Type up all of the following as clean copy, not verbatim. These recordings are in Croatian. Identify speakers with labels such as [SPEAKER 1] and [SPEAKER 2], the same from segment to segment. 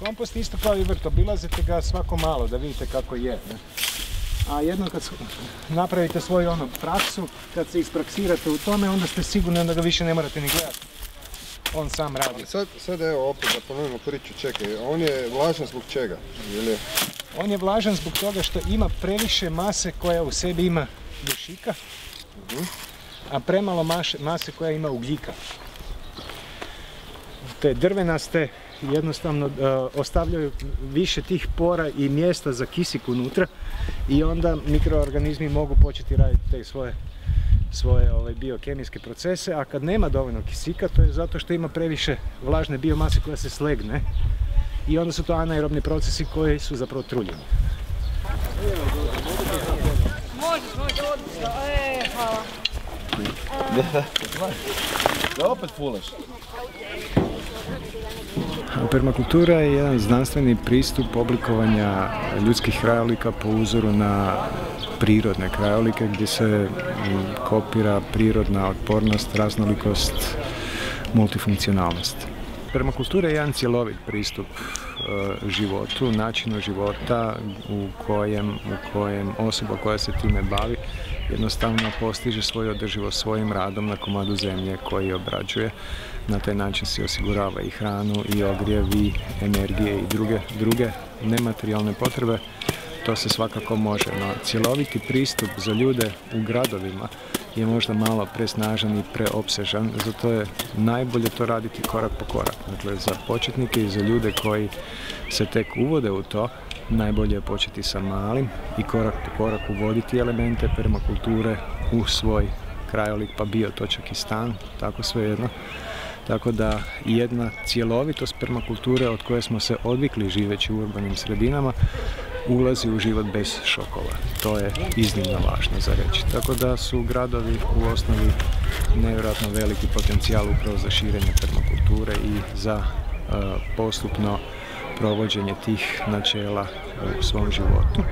[SPEAKER 1] Kompost isto kao i vrt, obilazite ga svako malo da vidite kako je. Ne? A jednom kad napravite svoju praksu, kad se ispraksirate u tome, onda ste sigurni da ga više ne morate ni gledati. On sam radi.
[SPEAKER 2] Sad evo opet da ponovimo priču, čekaj, on je vlažan zbog čega?
[SPEAKER 1] On je vlažan zbog toga što ima previše mase koja u sebi ima dušika, a premalo mase koja ima ugljika. Te drvenaste jednostavno ostavljaju više tih pora i mjesta za kisik unutra i onda mikroorganizmi mogu početi raditi te svoje biokemijske procese, a kad nema dovoljno kisika, to je zato što ima previše vlažne biomase koja se slegne i onda su to anaerobni procesi koji su zapravo truljeni.
[SPEAKER 3] Hvala.
[SPEAKER 4] Da opet fulaš.
[SPEAKER 1] Permakultura je jedan znanstveni pristup oblikovanja ljudskih krajolika po uzoru na prirodne krajolike gdje se kopira prirodna otpornost, raznolikost, multifunkcionalnost. Permakultura je jedan cjelovit pristup životu, načinu života u kojem osoba koja se time bavi jednostavno postiže svoju održivost svojim radom na komadu zemlje koji obrađuje. Na taj način si osigurava i hranu, i ogrjev, i energije i druge nematerijalne potrebe. To se svakako može, no cjeloviti pristup za ljude u gradovima je možda malo presnažan i preopsežan, zato je najbolje to raditi korak po korak. Dakle, za početnike i za ljude koji se tek uvode u to, najbolje je početi sa malim i korak po korak uvoditi elemente permakulture u svoj krajolik, pa bio to čak i stan, tako svejedno. Tako da jedna cjelovitost permakulture od koje smo se odvikli živeći u urbanim sredinama ulazi u život bez šokova. To je iznimno važno za reći. Tako da su gradovi u osnovi nevjerojatno veliki potencijal upravo za širenje permakulture i za postupno provođenje tih načela u svom životu.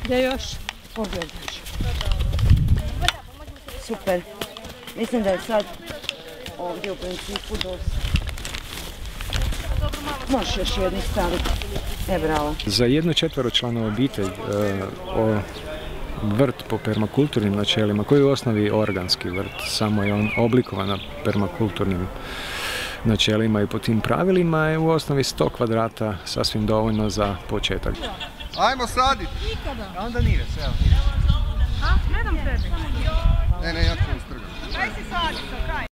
[SPEAKER 3] Gdje još? Pogledaš. Super. Mislim da je sad ovdje u principu dosta. Možeš još jedni staviti. Bravo.
[SPEAKER 1] Za 1/4 obitelj vrt po permakulturnim načelima, koji je u osnovi organski vrt, samo je on oblikovan permakulturnim načelima i po tim pravilima, je u osnovi 100 kvadrata sasvim dovoljno za početak.
[SPEAKER 2] Ajmo saditi!
[SPEAKER 4] Ikada! Onda nije se, evo.
[SPEAKER 3] A? Ne dam tebi.
[SPEAKER 2] Ne, ja ću istrgati.
[SPEAKER 3] Kaj si saditi, kaj?